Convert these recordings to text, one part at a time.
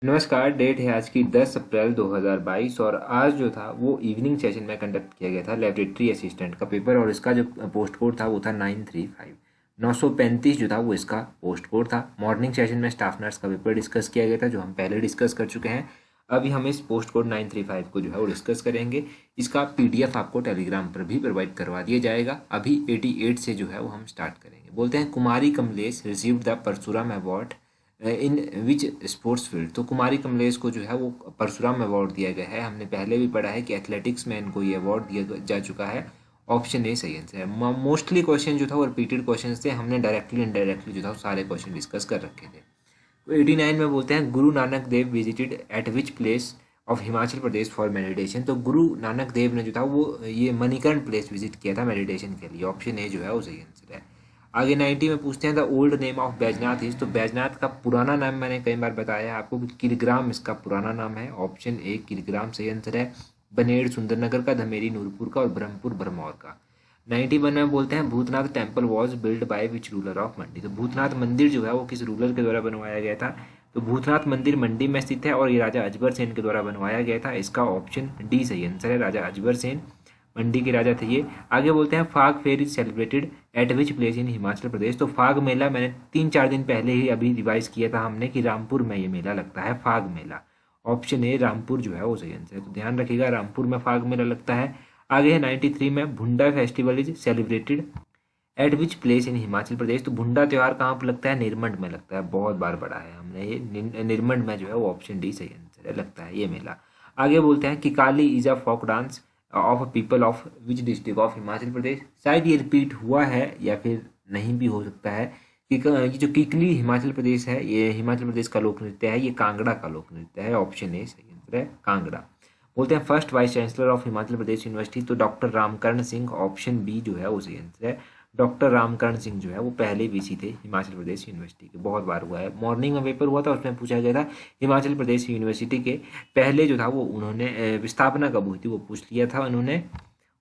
नमस्कार। डेट है आज की 10 अप्रैल 2022 और आज जो था वो इवनिंग सेशन में कंडक्ट किया गया था लेबोरेटरी असिस्टेंट का पेपर और इसका जो पोस्ट कोड था वो था 935 जो था वो इसका पोस्ट कोड था। मॉर्निंग सेशन में स्टाफ नर्स का पेपर डिस्कस किया गया था जो हम पहले डिस्कस कर चुके हैं। अभी हम इस पोस्ट कोड 935 को जो है वो डिस्कस करेंगे। इसका पीडीएफ आपको टेलीग्राम पर भी प्रोवाइड करवा दिया जाएगा। अभी 88 से जो है वो हम स्टार्ट करेंगे। बोलते हैं Kumari Kamlesh received the Parshuram award in which sports field. तो कुमारी कमलेश को जो है वो परशुराम अवार्ड दिया गया है। हमने पहले भी पढ़ा है कि एथलेटिक्स में इनको ये अवार्ड दिया जा चुका है। ऑप्शन ए सही आंसर है। मोस्टली क्वेश्चन जो था वो रिपीटेड क्वेश्चन थे। हमने डायरेक्टली इनडायरेक्टली जो था वो सारे क्वेश्चन डिस्कस कर रखे थे। तो 89 में बोलते हैं Guru Nanak Dev visited at which place of Himachal Pradesh for meditation. तो गुरु नानक देव ने जो था वो ये मणिकर्ण प्लेस विजिट किया था मेडिटेशन के लिए। ऑप्शन ए जो है वो सही आंसर है। आगे 90 में पूछते हैं the old name of Baijnath is. तो बैजनाथ का पुराना नाम मैंने कई बार बताया आपको कि किलग्राम इसका पुराना नाम है। ऑप्शन ए किलग्राम सही आंसर है। बनेड़ सुंदरनगर का, धमेरी नूरपुर का और ब्रह्मपुर भरमौर का। 91 में बोलते हैं Bhootnath temple was build by which ruler of Mandi. तो भूतनाथ मंदिर जो है वो किस रूलर के द्वारा बनवाया गया था। तो भूतनाथ मंदिर मंडी में स्थित है और ये राजा अजबर सेन के द्वारा बनवाया गया था। इसका ऑप्शन डी सही आंसर है। राजा अजबर सेन मंडी के राजा थे ये। आगे बोलते हैं Phag fair is celebrated at which place in Himachal Pradesh. तो फाग मेला मैंने 3-4 दिन पहले ही अभी रिवाइज किया था हमने कि रामपुर में ये मेला लगता है, फाग मेला। ऑप्शन ए रामपुर जो है वो सही आंसर है। तो ध्यान रखिएगा रामपुर में फाग मेला लगता है। आगे है 93 में Bhunda festival is celebrated at which place in Himachal Pradesh. तो भुंडा त्यौहार कहाँ पर लगता है? निरमंड में लगता है। बहुत बार पढ़ा है हमने ये। निरमंड में जो है वो ऑप्शन डी सही आंसर है, लगता है ये मेला। आगे बोलते हैं Kikali is a folk dance of people of which district of Himachal Pradesh. शायद ये रिपीट हुआ है या फिर नहीं भी हो सकता है कि ये जो किकली हिमाचल प्रदेश है, ये हिमाचल प्रदेश का लोक नृत्य है। ये कांगड़ा का लोक नृत्य है। ऑप्शन ए सही आंसर है, कांगड़ा। बोलते हैं first vice chancellor of Himachal Pradesh university. तो doctor Ramkaran Singh, option B जो है वो सही आंसर है। डॉक्टर रामकरण सिंह जो है वो पहले वीसी थे हिमाचल प्रदेश यूनिवर्सिटी के। बहुत बार हुआ है, मॉर्निंग में पेपर हुआ था उसमें पूछा गया था हिमाचल प्रदेश यूनिवर्सिटी के पहले जो था वो उन्होंने स्थापना कब हुई थी वो पूछ लिया था उन्होंने।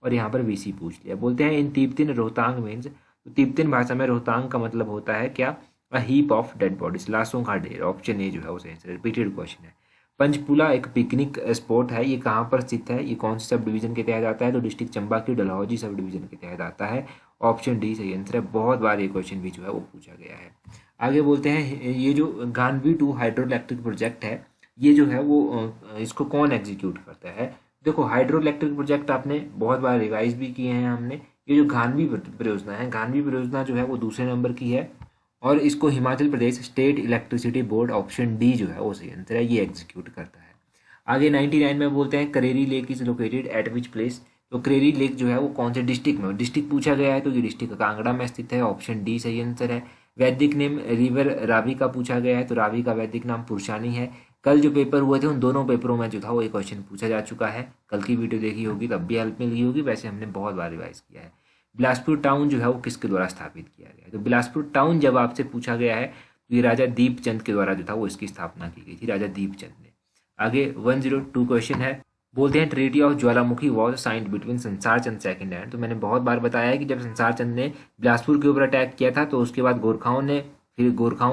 और यहाँ पर वीसी पूछ लिया। बोलते हैं इन तिब्बतिन रोहतांग मीन्स। तो तिब्बतिन भाषा में रोहतांग का मतलब होता है क्या? A heap of dead bodies, लाशों का ढेर। ऑप्शन ए जो है वो सही आंसर। रिपीटेड क्वेश्चन है। पंचकूला एक पिकनिक स्पॉट है। ये कहाँ पर स्थित है? ये कौन से सब डिवीजन के तहत आता है? तो डिस्ट्रिक्ट चंबा की डलहौजी सब डिवीजन के तहत आता है। ऑप्शन डी सही आंसर है। बहुत बार ये क्वेश्चन भी जो है वो पूछा गया है। आगे बोलते हैं ये जो Gandhi two hydroelectric project है, ये जो है वो इसको कौन एग्जीक्यूट करता है? देखो हाइड्रो इलेक्ट्रिक प्रोजेक्ट आपने बहुत बार रिवाइज भी किए हैं हमने। ये जो गांधी परियोजना है, गांधी परियोजना जो है वो दूसरे नंबर की है और इसको Himachal Pradesh state electricity board, option D जो है वो सही आंसर है, ये एग्जीक्यूट करता है। आगे 99 में बोलते हैं Kareri lake is located at which place. तो करेरी लेक जो है वो कौन से डिस्ट्रिक्ट में? डिस्ट्रिक्ट पूछा गया है तो ये डिस्ट्रिक्ट कांगड़ा में स्थित है। ऑप्शन डी सही आंसर है। वैदिक नेम रिवर रावी का पूछा गया है तो रावी का वैदिक नाम पुरुषानी है। कल जो पेपर हुए थे उन दोनों पेपरों में जो था वो एक क्वेश्चन पूछा जा चुका है। कल की वीडियो देखी होगी तब भी हेल्प मिल गई होगी। वैसे हमने बहुत बार रिवाइज किया है। बिलासपुर टाउन जो है वो किसके द्वारा स्थापित किया गया है? तो बिलासपुर टाउन जब आपसे पूछा गया है तो ये राजा दीपचंद के द्वारा जो था वो इसकी स्थापना की गई थी, राजा दीपचंद ने। आगे 102 क्वेश्चन है। बोलते हैं treaty of Jwalamukhi was signed between संसार चंद सेकंड हैंड। तो मैंने बहुत बार बताया है कि जब संसार चंद ने बिलासपुर के ऊपर अटैक किया था तो उसके बाद गोरखाओं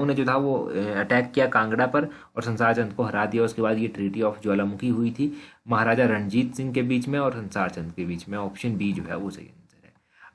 ने जो था वो अटैक किया कांगड़ा पर और संसार चंद को हरा दिया। उसके बाद ये ट्रीटी ऑफ ज्वालामुखी हुई थी महाराजा रणजीत सिंह के बीच में और संसार चंद के बीच में। ऑप्शन बी जो है वो सही आंसर है।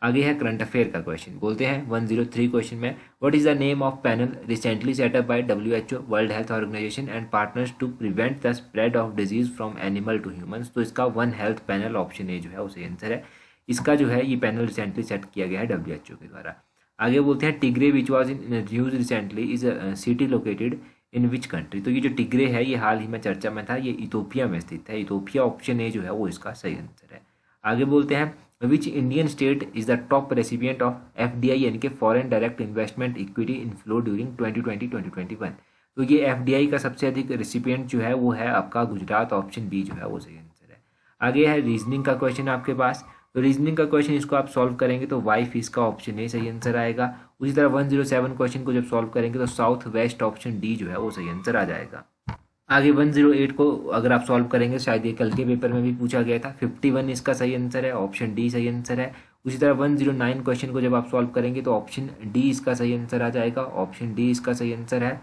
आगे है करंट अफेयर का क्वेश्चन। बोलते हैं 103 क्वेश्चन में what is the name of panel recently set up by WHO world health organisation and partners to prevent the spread of disease from animal to humans. तो इसका one health panel, option A जो है वो सही answer है। इसका जो है ये पैनल रिसेंटली सेट किया गया है WHO के द्वारा। आगे बोलते हैं Tigray which was in news recently is city located in which country. तो ये जो टिग्रे है ये हाल ही में चर्चा में था, ये इथोपिया में स्थित है। इथोपिया, ऑप्शन ए जो है वो इसका सही आंसर है। आगे बोलते हैं which Indian state is the top recipient of FDI यानी कि foreign direct investment equity inflow during 2020-2021। तो ये FDI का सबसे अधिक रेसिपिएंट जो है वो है आपका गुजरात। ऑप्शन बी जो है वो सही आंसर है। आगे है रीजनिंग का क्वेश्चन आपके पास। तो रीजनिंग का क्वेश्चन इसको आप सॉल्व करेंगे तो वाइफ इसका ऑप्शन ए सही आंसर आएगा। उसी तरह 107 क्वेश्चन को जब सॉल्व करेंगे तो साउथ वेस्ट, ऑप्शन डी जो है वो सही आंसर आ जाएगा। आगे 108 को अगर आप सॉल्व करेंगे, शायद ये कल के पेपर में भी पूछा गया था, 51 इसका सही आंसर है। ऑप्शन डी सही आंसर है। उसी तरह 109 क्वेश्चन को जब आप सॉल्व करेंगे तो ऑप्शन डी इसका सही आंसर आ जाएगा। ऑप्शन डी इसका सही आंसर है।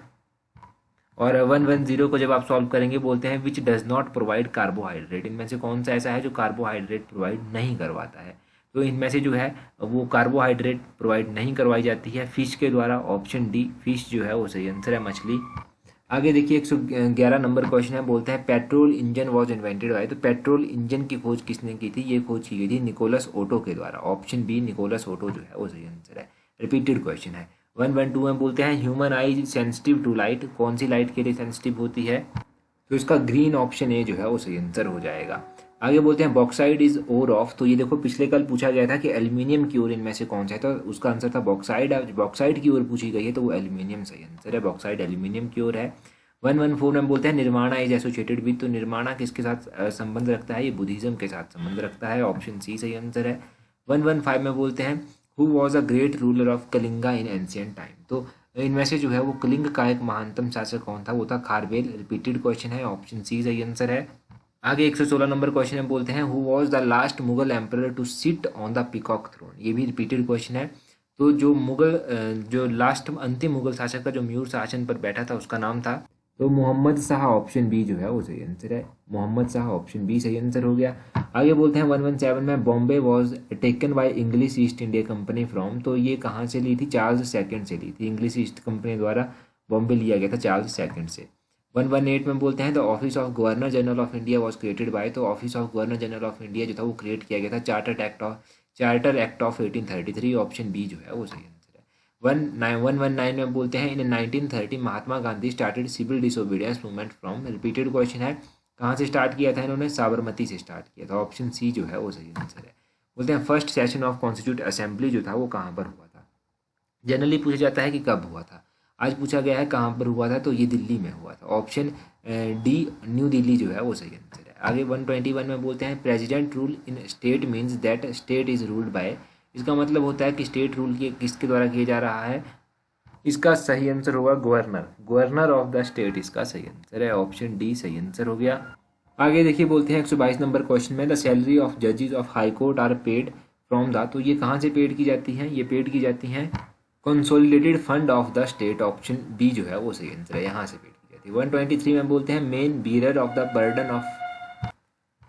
और 110 को जब आप सॉल्व करेंगे बोलते हैं which does not provide carbohydrate, इनमें से कौन सा ऐसा है जो कार्बोहाइड्रेट प्रोवाइड नहीं करवाता है। तो इनमें से जो है वो कार्बोहाइड्रेट प्रोवाइड नहीं करवाई जाती है फिश के द्वारा, ऑप्शन डी फिश जो है वो सही आंसर है, मछली। आगे देखिए 111 नंबर क्वेश्चन है, बोलते हैं petrol engine was invented by, तो पेट्रोल इंजन की खोज किसने की थी, ये खोज की गई थी निकोलस ओटो के द्वारा, ऑप्शन बी निकोलस ओटो जो है वो सही आंसर है। रिपीटेड क्वेश्चन है। 112 में बोलते हैं human eye sensitive to light, कौन सी लाइट के लिए सेंसिटिव होती है, तो इसका ग्रीन ऑप्शन ए जो है वो सही आंसर हो जाएगा। आगे बोलते हैं बॉक्साइड इज ओर ऑफ, तो ये देखो पिछले कल पूछा गया था कि एल्यूमिनियम की ओर इनमें से कौन सा है, तो उसका आंसर था बॉक्साइड। आज बॉक्साइड की ओर पूछी गई है तो वो एल्यूमिनियम सही आंसर है, बॉक्साइड एल्यूमिनियम की ओर है। 114 में बोलते हैं निर्माणा इज एसोसिएटेड विद, तो निर्माणा किसके साथ संबंध रखता है, ये बुद्धिज्म के साथ संबंध रखता है, ऑप्शन सी सही आंसर है। 115 में बोलते हैं who was a great ruler of Kalinga in ancient time, तो इनमें से जो है वो कलिंग का एक महानतम शासक कौन था, वो था खारवेल। रिपीटेड क्वेश्चन है, ऑप्शन सी सही आंसर है। आगे 116 नंबर क्वेश्चन में बोलते हैं who was the last Mughal emperor to sit on the peacock throne, ये भी रिपीटेड क्वेश्चन है। तो जो मुगल जो लास्ट अंतिम मुगल शासक का जो मयूर शासन पर बैठा था उसका नाम था, तो मोहम्मद शाह, ऑप्शन बी जो है वो सही आंसर है, मोहम्मद शाह, ऑप्शन बी सही आंसर हो गया। आगे बोलते हैं 117 में Bombay was taken by English east India company from, तो ये कहाँ से ली थी, चार्ल्स सेकंड से ली थी, इंग्लिश ईस्ट कंपनी द्वारा बॉम्बे लिया गया था चार्ल्स सेकंड से। 118 में बोलते हैं the office of governor general of India was created by, तो office of governor general of India जो था वो क्रिएट किया गया था charter act of 1833, option B जो है वो सही आंसर है। 119 में बोलते हैं in 1930 Mahatma Gandhi started civil disobedience movement from, repeated question है, कहाँ से स्टार्ट किया था इन्होंने, साबरमती से स्टार्ट किया था, ऑप्शन सी जो है वो सही आंसर है। बोलते हैं first session of constitute assembly जो था वो कहाँ पर हुआ था, जनरली पूछा जाता है कि कब हुआ था, आज पूछा गया है कहाँ पर हुआ था, तो ये दिल्ली में हुआ था, ऑप्शन डी न्यू दिल्ली जो है वो सही आंसर है। आगे 121 में बोलते हैं president rule in state means that state is ruled by, इसका मतलब होता है कि स्टेट रूल किसके द्वारा किया जा रहा है, इसका सही आंसर होगा governor, governor of the state इसका सही आंसर है, ऑप्शन डी सही आंसर हो गया। आगे देखिए बोलते हैं 122 नंबर क्वेश्चन में द सैलरी ऑफ जजेस of high court are paid from the, तो ये कहाँ से पेड की जाती हैं, ये पेड की जाती हैं consolidated fund of the state, option B जो है वो सही आंसर है, यहाँ से पेड की जाती है। 123 में बोलते हैं main bearer of the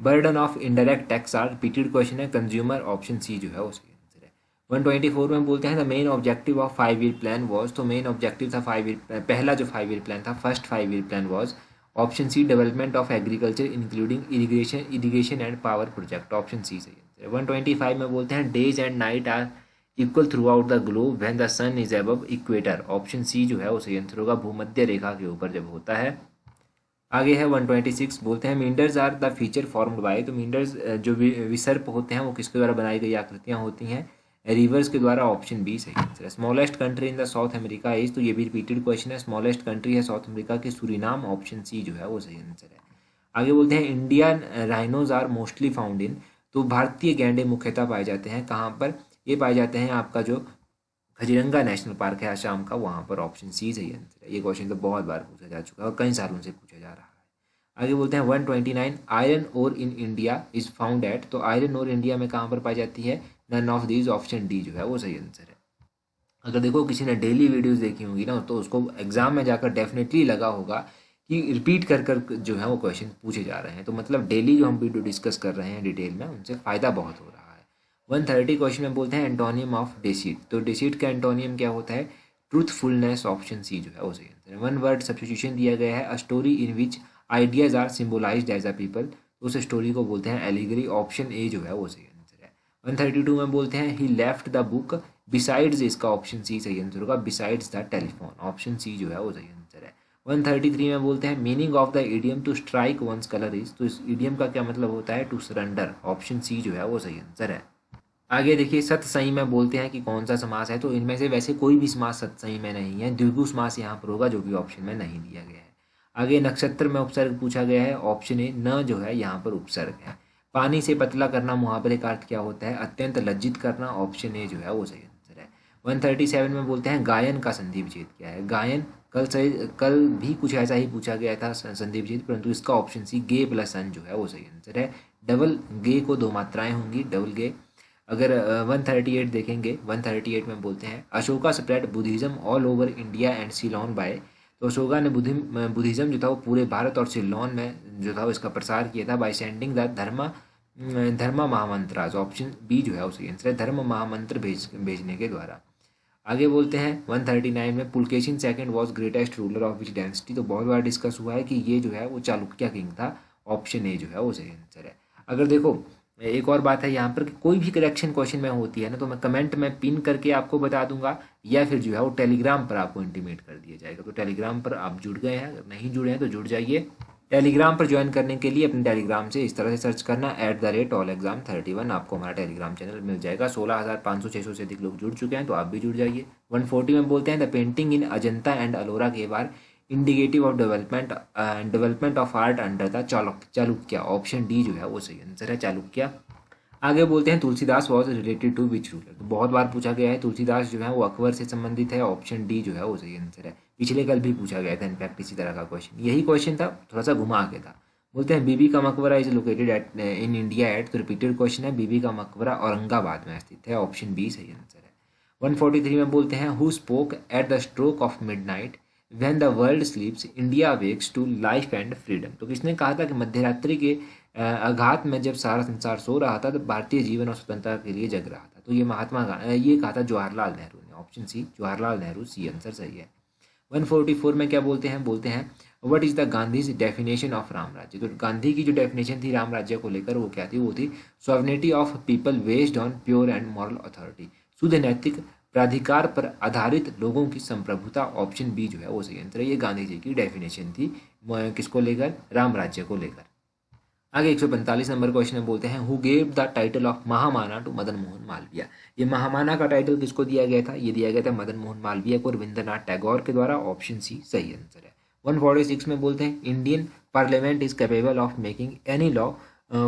burden of indirect tax are, repeated question है, कंज्यूमर, ऑप्शन सी जो है वो सही आंसर है। 124 में बोलते हैं the main objective of 5 year plan was, तो मेन ऑब्जेक्टिव था 5 ईयर, पहला जो 5 ईयर प्लान था, first 5 year plan was, option C development of agriculture including irrigation and power project, option C सही आंसर है। 125 में बोलते हैं days and night are equal throughout the globe when the sun is above equator, option C जो है वो सही answer होगा, भूमध्य रेखा के ऊपर जब होता है। आगे है 126, बोलते हैं meanders are the feature formed by, तो मींडर्स जो विसर्प होते हैं वो किसके द्वारा बनाई गई आकृतियां होती हैं, रिवर्स के द्वारा, ऑप्शन बी सही आंसर है। Smallest country in the South America is, तो ये भी रिपीटेड क्वेश्चन है, स्मॉलेस्ट कंट्री है साउथ अमेरिका की सूरीनाम, ऑप्शन सी जो है वो सही आंसर है। आगे बोलते हैं Indian rhinos are mostly found in, तो भारतीय गैंडे मुख्यतः पाए जाते हैं कहाँ पर, ये पाए जाते हैं आपका जो खजीरंगा नेशनल पार्क है आसाम का, वहाँ पर, ऑप्शन सी सही आंसर है। ये क्वेश्चन तो बहुत बार पूछा जा चुका है और कई सालों से पूछा जा रहा है। आगे बोलते हैं 129 iron ore in India is found at, तो आयरन ओर इंडिया में कहाँ पर पाई जाती है, none of these, option D जो है वो सही आंसर है। अगर देखो किसी ने डेली वीडियोस देखी होंगी ना तो उसको एग्जाम में जाकर डेफिनेटली लगा होगा कि रिपीट कर कर जो है वो क्वेश्चन पूछे जा रहे हैं, तो मतलब डेली जो हम वीडियो डिस्कस कर रहे हैं डिटेल में उनसे फ़ायदा बहुत हो रहा है। 130 क्वेश्चन में बोलते हैं एंटोनियम ऑफ डेसीट, तो डेसीट का एंटोनियम क्या होता है, ट्रूथफुलनेस, ऑप्शन सी जो है वो सही आंसर है। 1 वर्ड सब्स्टिट्यूशन दिया गया है, a story in which ideas are symbolised as a people, तो उस स्टोरी को बोलते हैं एलिगरी, ऑप्शन ए जो है वो सही आंसर है। 132 में बोलते हैं he left the book besides, इसका ऑप्शन सी सही आंसर होगा, besides the telephone, option C जो है वो सही आंसर है। 133 में बोलते हैं meaning of the idiom to strike one's colour is, तो इस इडियम का क्या मतलब होता है, टू सरेंडर, ऑप्शन सी जो है वो सही आंसर है। आगे देखिए सतसई में बोलते हैं कि कौन सा समास है, तो इनमें से वैसे कोई भी समास सतसई में नहीं है, द्विगु समास यहाँ पर होगा जो कि ऑप्शन में नहीं दिया गया है। आगे नक्षत्र में उपसर्ग पूछा गया है, ऑप्शन ए न जो है यहाँ पर उपसर्ग है। पानी से पतला करना मुहावरे का अर्थ क्या होता है, अत्यंत लज्जित करना, ऑप्शन ए जो है वो सही आंसर है। 137 में बोलते हैं गायन का संधि विच्छेद क्या है, गायन कल भी कुछ ऐसा ही पूछा गया था संधि विच्छेद, परंतु इसका ऑप्शन सी गे प्लस अन जो है वो सही आंसर है। डबल गे को दो मात्राएं होंगी, डबल गे। अगर 138 देखेंगे, 138 में बोलते हैं Ashoka spread Buddhism all over India and Ceylon by, तो अशोका ने बुद्धिज्म जो था वो पूरे भारत और सिलोन में जो था वो इसका प्रसार किया था by sending the Dharma Mahamatras. Option B जो है वो सही आंसर है, धर्म महामंत्र भेजने के द्वारा। आगे बोलते हैं 139 में Pulakeshin second was greatest ruler of which dynasty. तो बहुत बार डिस्कस हुआ है कि ये जो है वो चालुक्य किंग था। ऑप्शन ए जो है वो सही आंसर है। अगर देखो एक और बात है यहाँ पर कि कोई भी करेक्शन क्वेश्चन में होती है ना तो मैं कमेंट में पिन करके आपको बता दूंगा, या फिर जो है वो टेलीग्राम पर आपको इंटीमेट कर दिया जाएगा। तो टेलीग्राम पर आप जुड़ गए हैं, अगर नहीं जुड़े हैं तो जुड़ जाइए। टेलीग्राम पर ज्वाइन करने के लिए अपने टेलीग्राम से इस तरह से सर्च करना @allexam31। आपको हमारा टेलीग्राम चैनल मिल जाएगा। 16,500-600 से अधिक लोग जुड़ चुके हैं, तो आप भी जुड़ जाइए। 140 में बोलते हैं the painting in Ajanta and Ellora के बार indicative of development of art under the Chalukya. Option D जो है वो सही आंसर है, चालुक्य। आगे बोलते हैं Tulsidas was related to which ruler. तो बहुत बार पूछा गया है, तुलसीदास जो है वो अकबर से संबंधित है। ऑप्शन डी जो है वो सही आंसर है। पिछले कल भी पूछा गया था इनफैक्ट इसी तरह का क्वेश्चन, यही क्वेश्चन था, थोड़ा सा घुमा के था। बोलते हैं बीबी का मकबरा is located at in India at. तो रिपीटेड क्वेश्चन है, बीबी का मकबरा औरंगाबाद में स्थित है। ऑप्शन बी सही आंसर है। 143 में बोलते हैं who spoke at the stroke of midnight when the world sleeps India wakes to life and freedom. तो किसने कहा था कि मध्यरात्रि के आघात में जब सारा संसार सो रहा था तो भारतीय जीवन और स्वतंत्रता के लिए जग रहा था। तो ये ये कहा था जवाहरलाल नेहरू ने। Option C Jawaharlal Nehru, C answer सही है। 144 में क्या बोलते हैं what is the Gandhi's definition of Ram Rajya. तो गांधी की जो डेफिनेशन थी राम राज्य को लेकर वो क्या थी, वो थी sovereignty of people based on pure and moral authority. शुद्ध नैतिक प्राधिकार पर आधारित लोगों की संप्रभुता। ऑप्शन बी जो है वो सही आंसर है। ये गांधी जी की डेफिनेशन थी किसको लेकर, राम राज्य को लेकर। आगे 145 नंबर क्वेश्चन में बोलते हैं who gave the title of Mahamana to Madan Mohan Malviya. ये महामाना का टाइटल किसको दिया गया था, ये दिया गया था मदन मोहन मालवीय को रविंद्रनाथ टैगोर के द्वारा। ऑप्शन सी सही आंसर है। 146 में बोलते हैं Indian parliament is capable of making any law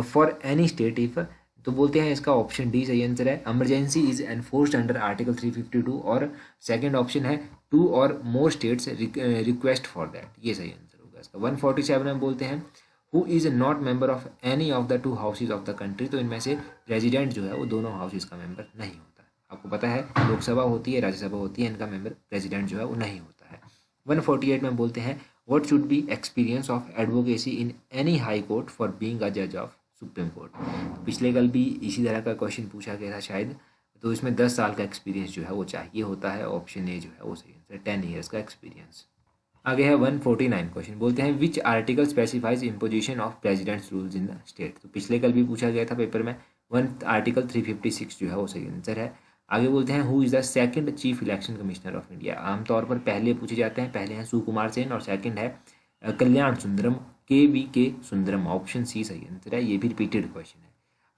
for any state if. तो बोलते हैं इसका ऑप्शन डी सही आंसर है, emergency is enforced under article 352। और सेकंड ऑप्शन है 2 और more states request for that. ये सही आंसर होगा इसका। 147 में बोलते हैं who is not member of any of the 2 houses of the country. तो इनमें से प्रेसिडेंट जो है वो दोनों हाउसेज का मेंबर नहीं होता। आपको पता है लोकसभा होती है, राज्यसभा होती है, इनका मेंबर प्रेसिडेंट जो है वो नहीं होता है। 148 में बोलते हैं what should be experience of advocacy in any high court for being a जज ऑफ सुप्रीम कोर्ट। पिछले कल भी इसी तरह का क्वेश्चन पूछा गया था शायद, तो इसमें 10 साल का एक्सपीरियंस जो है वो चाहिए होता है। ऑप्शन ए जो है वो सही आंसर, 10 ईयर्स का एक्सपीरियंस। आगे है 149 क्वेश्चन, बोलते हैं which article specifies imposition of president's rules in the state. तो पिछले कल भी पूछा गया था पेपर में। आर्टिकल 356 जो है वो सही आंसर है। आगे बोलते हैं who is the second chief election commissioner of India. आमतौर पर पहले पूछे जाते हैं, पहले हैं सुकुमार सेन और सेकंड है कल्याण सुंदरम, के सुंदरम। ऑप्शन सी सही आंसर है, ये भी रिपीटेड क्वेश्चन है।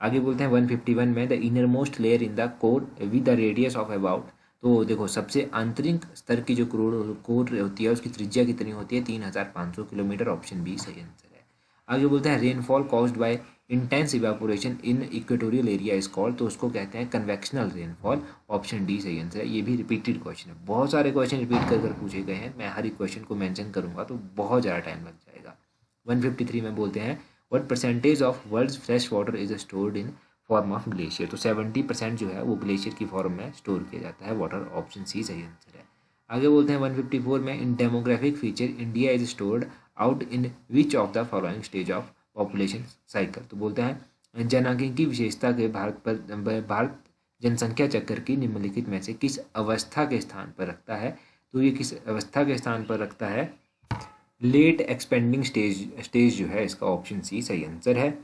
आगे बोलते हैं 151 में the inner most layer in the core with the radius of about. तो देखो सबसे आंतरिक स्तर की जो कोर होती है उसकी त्रिज्या कितनी होती है, 3500 किलोमीटर। ऑप्शन बी सही आंसर है। आगे बोलते हैं rainfall caused by intense evaporation in equatorial area is called. तो उसको कहते हैं कन्वेक्शनल रेनफॉल। ऑप्शन डी सही आंसर है। ये भी रिपीटेड क्वेश्चन है, बहुत सारे क्वेश्चन रिपीट कर पूछे गए हैं। मैं हर एक क्वेश्चन को मेंशन करूंगा तो बहुत ज़्यादा टाइम लग जाएगा। 153 में बोलते हैं what percentage of world's fresh water is stored in form of glacier. तो 70% जो है वो ग्लेशियर की फॉर्म में स्टोर किया जाता है वाटर। ऑप्शन सी सही आंसर है। आगे बोलते हैं 154 में in demographic feature India is stored out in which of the following stage of population cycle. तो बोलते हैं जनांकीय विशेषता के भारत जनसंख्या चक्कर की निम्नलिखित में से किस अवस्था के स्थान पर रखता है। तो ये किस अवस्था के स्थान पर रखता है, लेट एक्सपेंडिंग स्टेज जो है इसका। ऑप्शन सी सही आंसर है।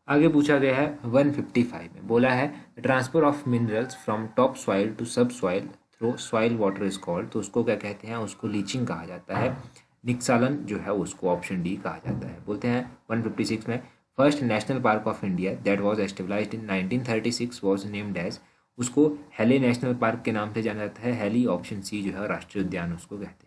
आगे पूछा गया है 155 में, बोला है transfer of minerals from top soil to sub soil through soil water is called. तो उसको क्या कहते हैं, उसको लीचिंग कहा जाता है। निक्सालन जो है उसको ऑप्शन डी कहा जाता है। बोलते हैं 156 में first national park of India that was established in 1936 was named as. उसको हेली नेशनल पार्क के नाम से जाना जाता है। हेली ऑप्शन सी जो है राष्ट्रीय उद्यान उसको कहते हैं।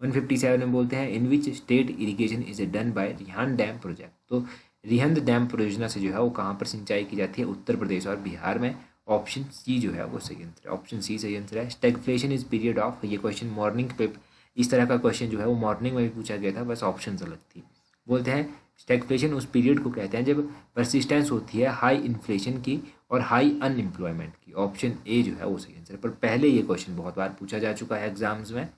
157 में बोलते हैं in which state irrigation is done by Rihand dam project. तो रिहंद डैम परियोजना से जो है वो कहाँ पर सिंचाई की जाती है, उत्तर प्रदेश और बिहार में। ऑप्शन सी जो है वो सही आंसर है। ऑप्शन सी सही आंसर है। Stagflation is period of. ये क्वेश्चन मॉर्निंग पे इस तरह का क्वेश्चन जो है वो मॉर्निंग में भी पूछा गया था, बस ऑप्शन अलग थी। बोलते हैं स्टैगफ्लेशन उस पीरियड को कहते हैं जब परसिस्टेंस होती है हाई इन्फ्लेशन की और हाई अनएम्प्लॉयमेंट की। ऑप्शन ए जो है वो सही आंसर है। पर पहले ये क्वेश्चन बहुत बार पूछा जा चुका है एग्जाम्स में।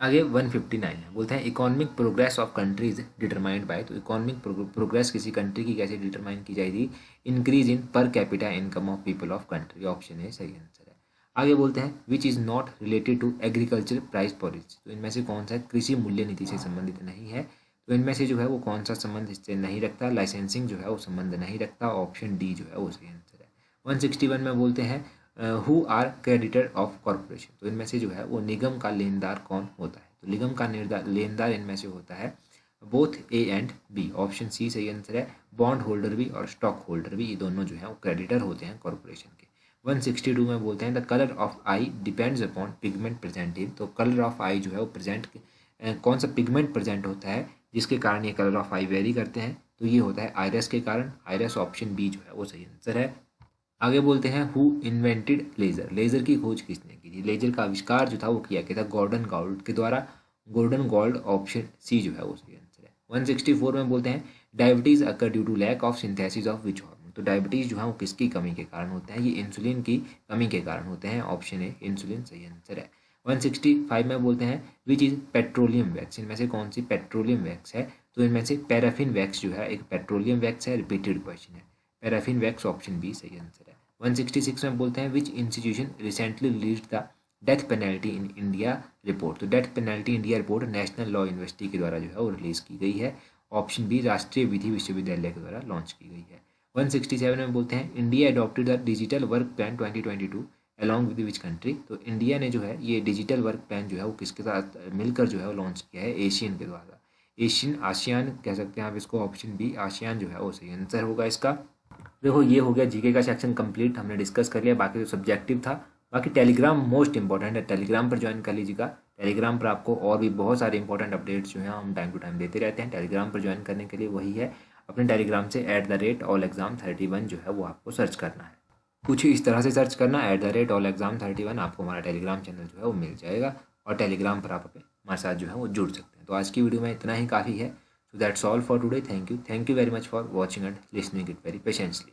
आगे 159 है, बोलते हैं economic progress of countries determined by, तो इकोनॉमिक प्रोग्रेस किसी कंट्री की कैसे डिटरमाइन की जाएगी, increase in per capita income of people of country, option A सही आंसर है। आगे बोलते हैं which is not related to agriculture price policy, तो इनमें से कौन सा कृषि मूल्य नीति से संबंधित नहीं है, तो इनमें से जो है वो कौन सा संबंध इससे नहीं रखता, लाइसेंसिंग जो है वो संबंध नहीं रखता, ऑप्शन डी जो है वो सही आंसर है। 161 में बोलते हैं who are creditor of corporation, तो इनमें से जो है वो निगम का लेनदार कौन होता है, तो निगम का लेनदार इनमें से होता है both A and B, option C सही आंसर है। बॉन्ड होल्डर भी और स्टॉक होल्डर भी, ये दोनों जो है वो क्रेडिटर होते हैं कॉरपोरेशन के। 162 में बोलते हैं the colour of I depends upon pigment present in, तो कलर ऑफ आई जो है वो प्रेजेंट कौन सा पिगमेंट प्रेजेंट होता है जिसके कारण ये कलर ऑफ आई वेरी करते हैं, तो ये होता है आयरस के कारण, आयरस, ऑप्शन बी जो है वो सही आंसर है। आगे बोलते हैं हु इन्वेंटेड लेज़र, लेज़र की खोज किसने की थी, लेज़र का आविष्कार जो था वो किया गया था गॉर्डन गाउल्ट के द्वारा, गोल्डन गोल्ड, ऑप्शन सी जो है वो सही आंसर है। 164 में बोलते हैं diabetes occur due to lack of synthesis of which hormone, तो डायबिटीज़ जो है वो किसकी कमी के कारण होते हैं, ये इंसुलिन की कमी के कारण होते हैं, ऑप्शन ए इंसुलिन सही आंसर है। 165 में बोलते हैं विच इज़ पेट्रोलियम वैक्स, इनमें से कौन सी पेट्रोलियम वैक्स है, तो इनमें से पैराफिन वैक्स जो है एक पेट्रोलियम वैक्स है, रिपीटेड क्वेश्चन है, पैराफिन वैक्स, ऑप्शन बी सही आंसर है। 166 में बोलते हैं which institution recently release the death penalty in India report, तो death penalty India report national law university के द्वारा जो है वो रिलीज की गई है, ऑप्शन बी राष्ट्रीय विधि विश्वविद्यालय के द्वारा लॉन्च की गई है। 167 में बोलते हैं India adopted the digital work plan 2022 along with which country, तो इंडिया ने जो है ये डिजिटल वर्क प्लान जो है वो किसके साथ मिलकर जो है वो लॉन्च किया है, एशियन के द्वारा, एशियन, आसियान कह सकते हैं आप इसको, ऑप्शन बी आसियान जो है वो सही आंसर होगा इसका। देखो ये हो गया जीके का सेक्शन कंप्लीट, हमने डिस्कस कर लिया, बाकी जो सब्जेक्टिव था। बाकी टेलीग्राम मोस्ट इंपॉर्टेंट है, टेलीग्राम पर ज्वाइन कर लीजिएगा, टेलीग्राम पर आपको और भी बहुत सारे इंपॉर्टेंट अपडेट्स जो हैं हम टाइम टू टाइम देते रहते हैं। टेलीग्राम पर ज्वाइन करने के लिए वही है, अपने टेलीग्राम से @allexam31 जो है वो आपको सर्च करना है, कुछ इस तरह से सर्च करना @allexam31, आपको हमारा टेलीग्राम चैनल जो है वो मिल जाएगा, और टेलीग्राम पर आप हमारे साथ जो है वो जुड़ सकते हैं। तो आज की वीडियो में इतना ही काफ़ी है। So that's all for today. Thank you very much for watching and listening it very patiently.